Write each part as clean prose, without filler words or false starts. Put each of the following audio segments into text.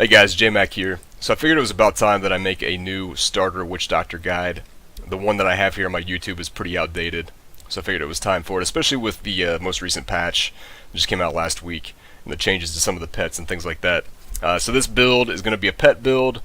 Hey guys, J-Mac here. So I figured it was about time that I make a new starter Witch Doctor guide. The one that I have here on my YouTube is pretty outdated, so I figured it was time for it, especially with the most recent patch that just came out last week, and the changes to some of the pets and things like that. So this build is going to be a pet build.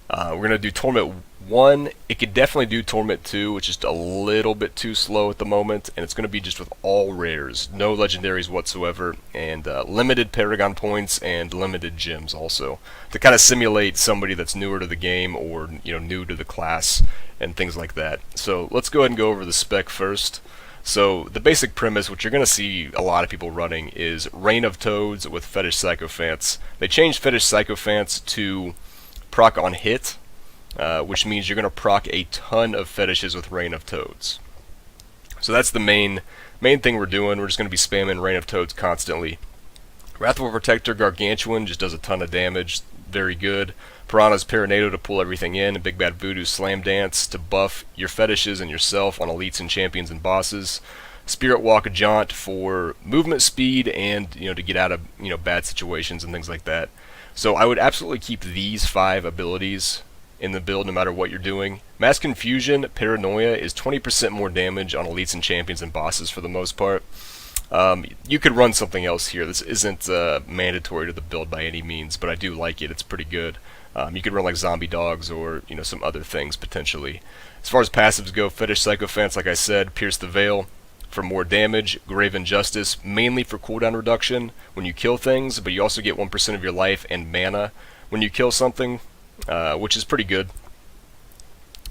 We're going to do Torment 1. It could definitely do Torment 2, which is just a little bit too slow at the moment, and it's going to be just with all rares, no legendaries whatsoever, and limited Paragon points and limited gems also, to kind of simulate somebody that's newer to the game or new to the class and things like that. So let's go ahead and go over the spec first. So the basic premise, which you're going to see a lot of people running, is Reign of Toads with Fetish Sycophants. They changed Fetish Sycophants to proc on hit, which means you're going to proc a ton of fetishes with Reign of Toads. So that's the main thing we're doing. We're just going to be spamming Reign of Toads constantly. Wrathful Protector Gargantuan just does a ton of damage, very good. Piranha's Paranado to pull everything in, and Big Bad Voodoo's Slam Dance to buff your fetishes and yourself on elites and champions and bosses. Spirit Walk Jaunt for movement speed and to get out of bad situations and things like that. So I would absolutely keep these 5 abilities in the build no matter what you're doing. Mass Confusion Paranoia is 20% more damage on elites and champions and bosses for the most part. You could run something else here. This isn't mandatory to the build by any means, but I do like it. It's pretty good. You could run like Zombie Dogs or some other things potentially. As far as passives go, Fetish Sycophants, like I said, Pierce the Veil for more damage, Grave Injustice mainly for cooldown reduction when you kill things, but you also get 1% of your life and mana when you kill something, which is pretty good.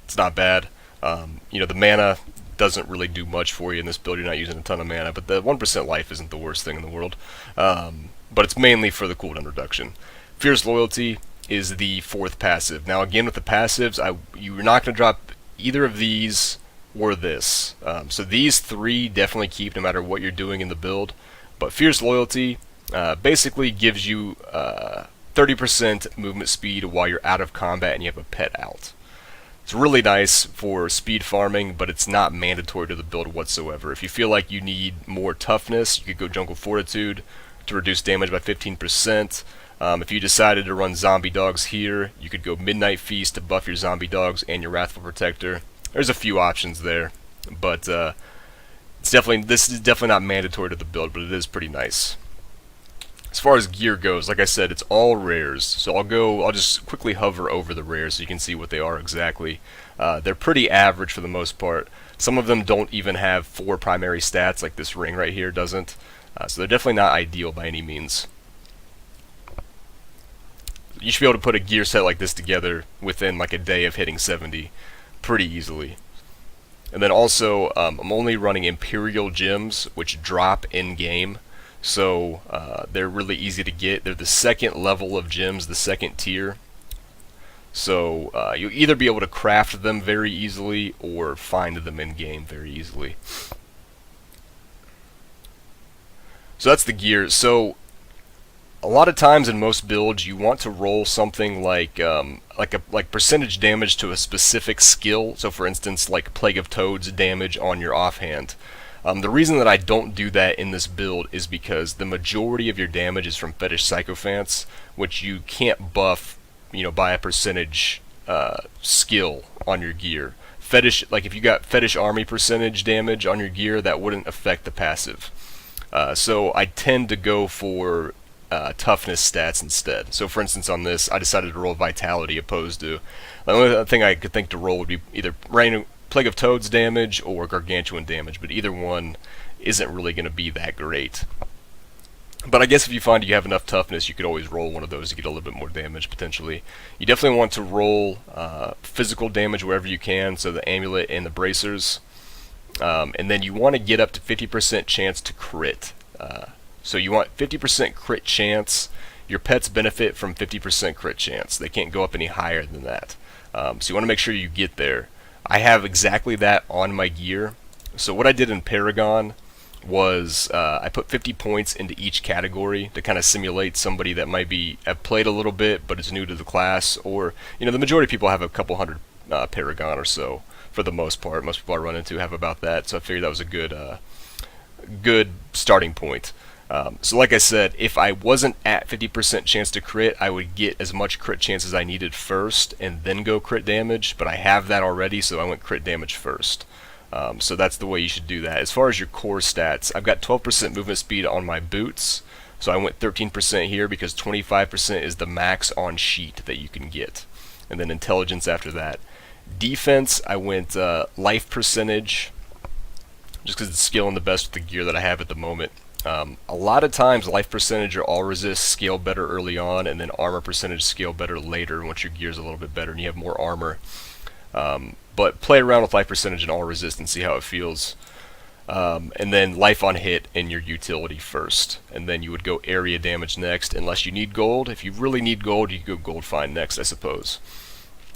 It's not bad. The mana doesn't really do much for you in this build. You're not using a ton of mana, but the 1% life isn't the worst thing in the world. But it's mainly for the cooldown reduction. Fierce Loyalty is the 4th passive. Now again, with the passives, you're not going to drop either of these or this. So these 3 definitely keep no matter what you're doing in the build. But Fierce Loyalty basically gives you 30% movement speed while you're out of combat and you have a pet out. It's really nice for speed farming, but it's not mandatory to the build whatsoever. If you feel like you need more toughness, you could go Jungle Fortitude to reduce damage by 15%. If you decided to run Zombie Dogs here, you could go Midnight Feast to buff your Zombie Dogs and your Wrathful Protector. There's a few options there, but this is definitely not mandatory to the build, but it is pretty nice. As far as gear goes, like I said, it's all rares, so I'll just quickly hover over the rares so you can see what they are exactly. They're pretty average for the most part. Some of them don't even have 4 primary stats, like this ring right here doesn't, so they're definitely not ideal by any means. You should be able to put a gear set like this together within like a day of hitting 70 pretty easily. And then also, I'm only running Imperial Gems, which drop in-game. So they're really easy to get. They're the 2nd level of gems, the 2nd tier. So you'll either be able to craft them very easily or find them in-game very easily. So that's the gear. So a lot of times in most builds, you want to roll something like percentage damage to a specific skill. So for instance, like Plague of Toads damage on your offhand. The reason that I don't do that in this build is because the majority of your damage is from Fetish Sycophants, which you can't buff, by a percentage skill on your gear. Fetish, like if you got Fetish Army percentage damage on your gear, that wouldn't affect the passive. So I tend to go for toughness stats instead. So for instance on this, I decided to roll Vitality opposed to... The only thing I could think to roll would be either Plague of Toads damage or Gargantuan damage, but either one isn't really going to be that great. But I guess if you find you have enough toughness, you could always roll one of those to get a little bit more damage potentially. You definitely want to roll physical damage wherever you can, so the Amulet and the Bracers. And then you want to get up to 50% chance to crit. So you want 50% crit chance. Your pets benefit from 50% crit chance. They can't go up any higher than that. So you want to make sure you get there. I have exactly that on my gear. So what I did in Paragon was I put 50 points into each category to kind of simulate somebody that might have played a little bit but is new to the class, or the majority of people have a couple hundred Paragon or so for the most part. Most people I run into have about that, so I figured that was a good starting point. So like I said, if I wasn't at 50% chance to crit, I would get as much crit chance as I needed first and then go crit damage, but I have that already, so I went crit damage first. So that's the way you should do that. As far as your core stats, I've got 12% movement speed on my boots, so I went 13% here because 25% is the max on sheet that you can get. And then intelligence after that. Defense, I went life percentage, just because it's scaling the best with the gear that I have at the moment. A lot of times life percentage or all resist scale better early on, and then armor percentage scale better later once your gear's a little bit better and you have more armor. But play around with life percentage and all resist and see how it feels. And then life on hit and your utility first. And then you would go area damage next, unless you need gold. If you really need gold, you can go gold find next, I suppose.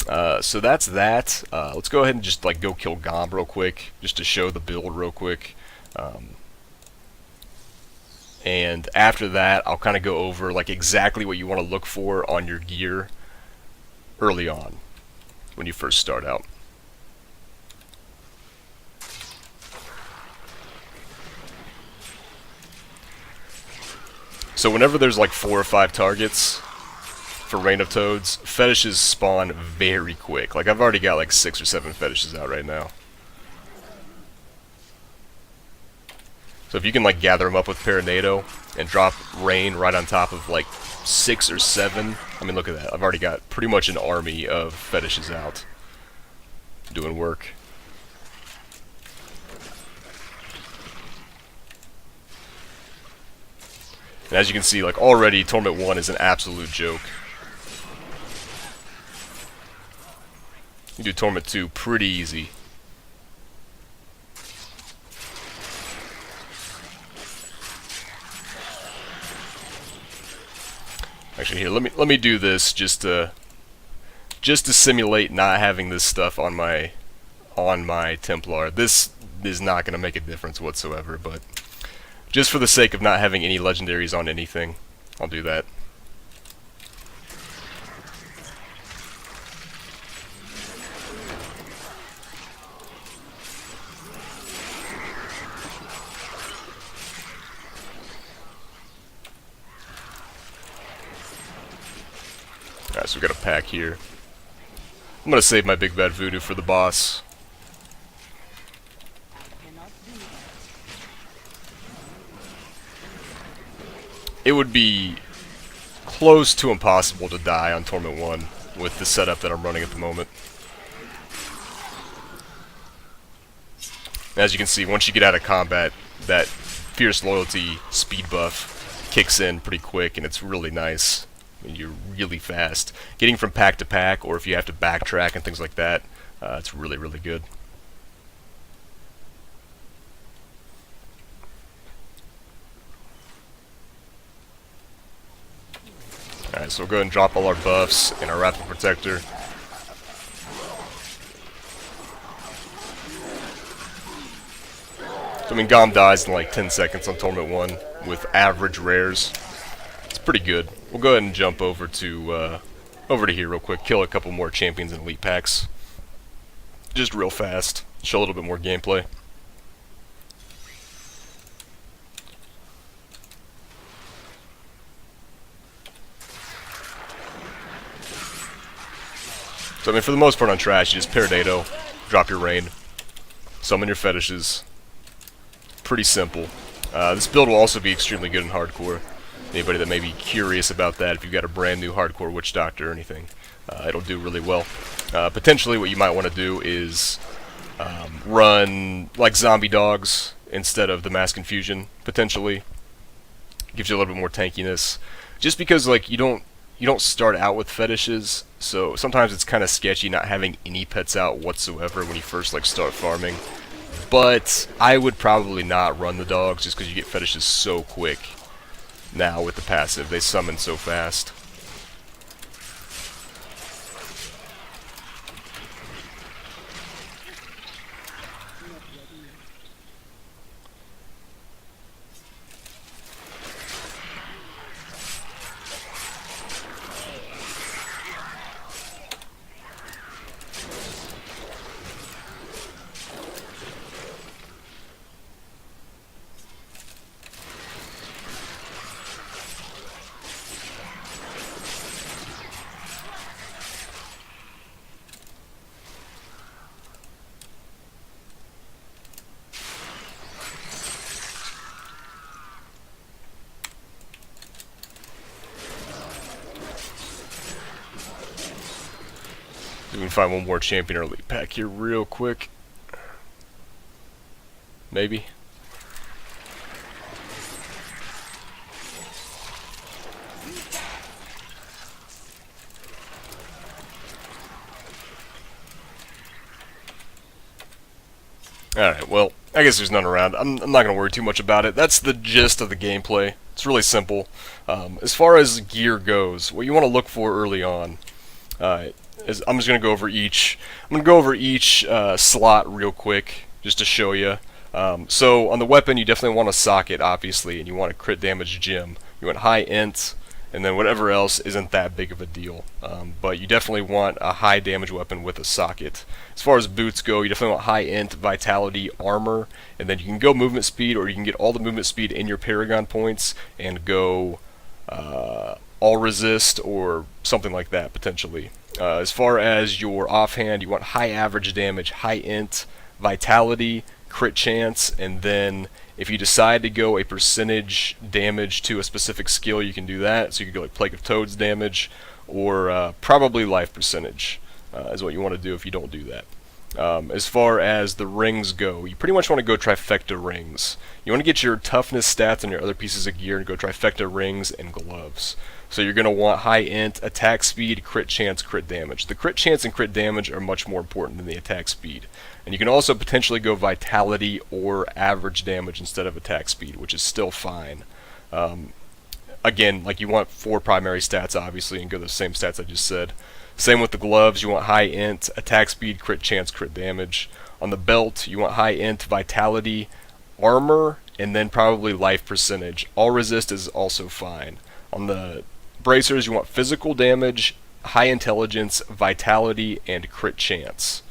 So that's that. Let's go ahead and just like go kill Gomb real quick, just to show the build real quick. And after that, I'll kind of go over like exactly what you want to look for on your gear early on when you first start out. So whenever there's like 4 or 5 targets for Reign of Toads, fetishes spawn very quick. Like I've already got like 6 or 7 fetishes out right now. So if you can like gather them up with Paranado and drop Rain right on top of like 6 or 7, I mean look at that. I've already got pretty much an army of fetishes out doing work. And as you can see, like already Torment 1 is an absolute joke. You do Torment 2 pretty easy. Actually, here, let me do this just to simulate not having this stuff on my Templar. This is not going to make a difference whatsoever, but just for the sake of not having any legendaries on anything, I'll do that. Alright, so we got a pack here. I'm gonna save my big bad voodoo for the boss. It would be close to impossible to die on Torment 1 with the setup that I'm running at the moment. As you can see, once you get out of combat, that Fierce Loyalty speed buff kicks in pretty quick, and it's really nice. I mean, you're really fast. Getting from pack to pack, or if you have to backtrack and things like that, it's really, really good. Alright, so we'll go ahead and drop all our buffs and our Wrathful Protector. So, I mean, Gomb dies in like 10 seconds on Torment 1 with average rares. It's pretty good. We'll go ahead and jump over to here real quick, kill a couple more champions and elite packs. Just real fast, show a little bit more gameplay. So, I mean, for the most part on Trash, you just Paranado, drop your Rain, summon your fetishes. Pretty simple. This build will also be extremely good in Hardcore. Anybody that may be curious about that, if you've got a brand new Hardcore Witch Doctor or anything, it'll do really well. Potentially what you might want to do is run like zombie dogs instead of the Mass Confusion, potentially. Gives you a little bit more tankiness. Just because like you don't start out with fetishes, so sometimes it's kind of sketchy not having any pets out whatsoever when you first like start farming. But I would probably not run the dogs just because you get fetishes so quick now with the passive. They summon so fast. we can find one more champion or elite pack here real quick. Maybe. Alright, well, I guess there's none around. I'm not going to worry too much about it. That's the gist of the gameplay. It's really simple. As far as gear goes, what you want to look for early on is I'm just going to go over each. I'm going to go over each slot real quick just to show you. So on the weapon, you definitely want a socket, obviously, and you want a crit damage gem. You want high int, and then whatever else isn't that big of a deal. But you definitely want a high damage weapon with a socket. As far as boots go, you definitely want high int, vitality, armor, and then you can go movement speed, or you can get all the movement speed in your Paragon points and go all resist or something like that potentially. As far as your offhand, you want high average damage, high int, vitality, crit chance, and then if you decide to go a percentage damage to a specific skill, you can do that. So you can go like Plague of Toads damage, or probably life percentage is what you want to do if you don't do that. As far as the rings go, you pretty much want to go trifecta rings. You want to get your toughness stats on your other pieces of gear and go trifecta rings and gloves. So you're going to want high int, attack speed, crit chance, crit damage. The crit chance and crit damage are much more important than the attack speed. And you can also potentially go vitality or average damage instead of attack speed, which is still fine. Again, like you want 4 primary stats obviously and go the same stats I just said. Same with the gloves, you want high int, attack speed, crit chance, crit damage. On the belt, you want high int, vitality, armor, and then probably life percentage. All resist is also fine. On the bracers, you want physical damage, high intelligence, vitality, and crit chance.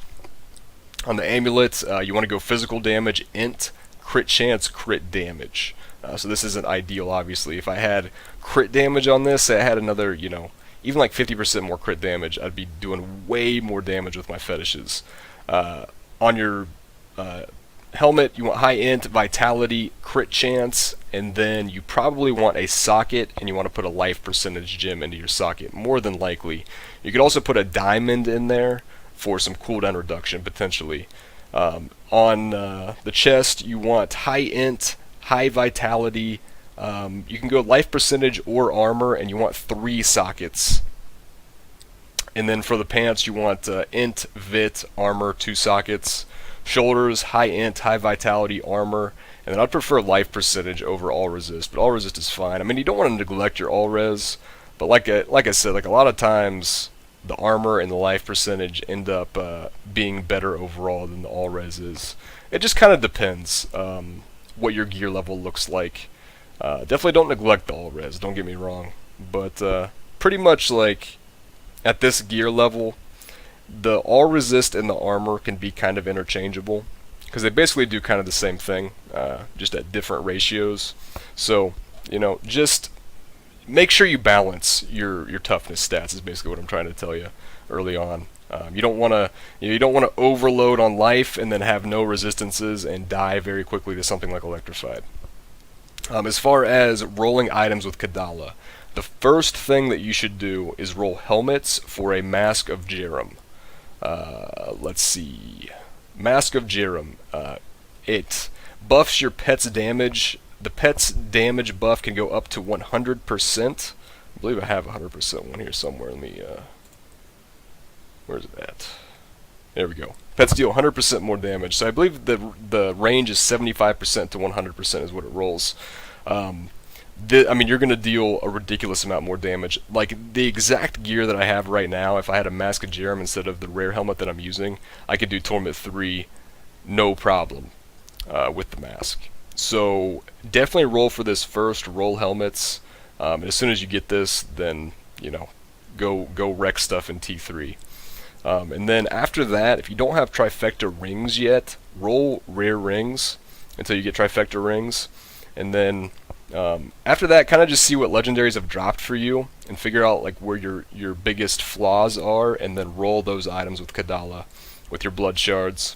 On the amulet, you want to go physical damage, int, crit chance, crit damage. So this isn't ideal, obviously. If I had crit damage on this, say I had another, even like 50% more crit damage, I'd be doing way more damage with my fetishes. On your helmet, you want high int, vitality, crit chance, and then you probably want a socket, and you want to put a life percentage gem into your socket, more than likely. You could also put a diamond in there for some cooldown reduction, potentially. On the chest, you want high int, high vitality, you can go life percentage or armor, and you want 3 sockets. And then for the pants, you want int, vit, armor, 2 sockets. Shoulders, high int, high vitality, armor, and then I'd prefer life percentage over all resist, but all resist is fine. I mean, you don't want to neglect your all res, but like I said, like a lot of times, the armor and the life percentage end up being better overall than the all res is. It just kind of depends what your gear level looks like. Definitely don't neglect the all res, don't get me wrong, but pretty much like at this gear level, the all resist and the armor can be kind of interchangeable because they basically do kind of the same thing, just at different ratios. So just make sure you balance your toughness stats is basically what I'm trying to tell you early on. You don't want to overload on life and then have no resistances and die very quickly to something like electrified. As far as rolling items with Kadala, the first thing that you should do is roll helmets for a Mask of Jerem. Let's see. Mask of Jerem. It buffs your pet's damage. The pet's damage buff can go up to 100%. I believe I have 100% one here somewhere. Let me, where's it at? There we go. Pets deal 100% more damage. So I believe the range is 75% to 100% is what it rolls. I mean, you're going to deal a ridiculous amount more damage. Like, the exact gear that I have right now, if I had a Mask of Jerem instead of the rare helmet that I'm using, I could do Torment 3 no problem with the mask. So, definitely roll for this first, roll helmets, and as soon as you get this, then, go wreck stuff in T3. And then after that, if you don't have trifecta rings yet, roll rare rings until you get trifecta rings, and then after that, kind of just see what legendaries have dropped for you and figure out like where your biggest flaws are, and then roll those items with Kadala, with your blood shards.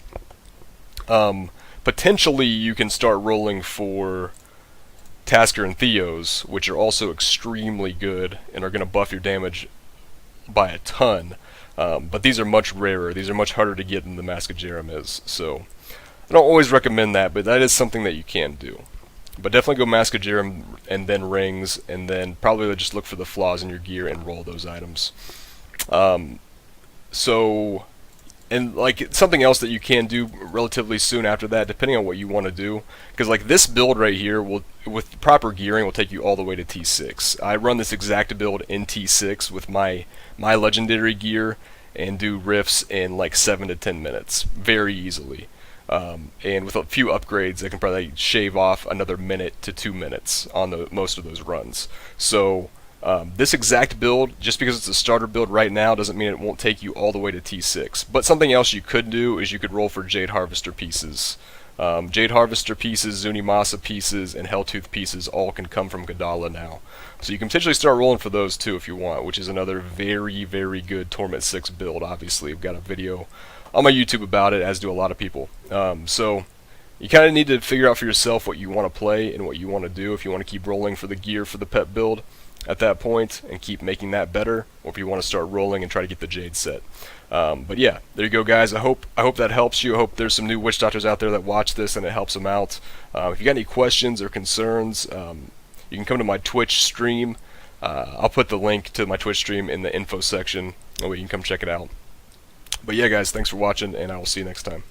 Potentially, you can start rolling for Tasker and Theos, which are also extremely good and are going to buff your damage by a ton. But these are much rarer. These are much harder to get than the Mask of Jerem is. So I don't always recommend that, but that is something that you can do. But definitely go Mask of Jerem and then rings, and then probably just look for the flaws in your gear and roll those items. So, and like something else that you can do relatively soon after that, depending on what you want to do, because like this build right here will, with proper gearing, will take you all the way to T6. I run this exact build in T6 with my legendary gear and do rifts in like 7 to 10 minutes, very easily. And with a few upgrades, I can probably shave off another minute to 2 minutes on most of those runs. So this exact build, just because it's a starter build right now, doesn't mean it won't take you all the way to T6. But something else you could do is you could roll for Jade Harvester pieces. Jade Harvester pieces, Zunimasa pieces, and Helltooth pieces all can come from Gadala now. So you can potentially start rolling for those too if you want, which is another very, very good Torment 6 build. Obviously, I've got a video on my YouTube about it, as do a lot of people. So you kind of need to figure out for yourself what you want to play and what you want to do. If you want to keep rolling for the gear for the pet build at that point and keep making that better, or if you want to start rolling and try to get the Jade set. But yeah, there you go, guys. I hope that helps you. I hope there's some new witch doctors out there that watch this and it helps them out. If you got any questions or concerns, you can come to my Twitch stream. I'll put the link to my Twitch stream in the info section, or you can come check it out. But yeah, guys, thanks for watching, and I will see you next time.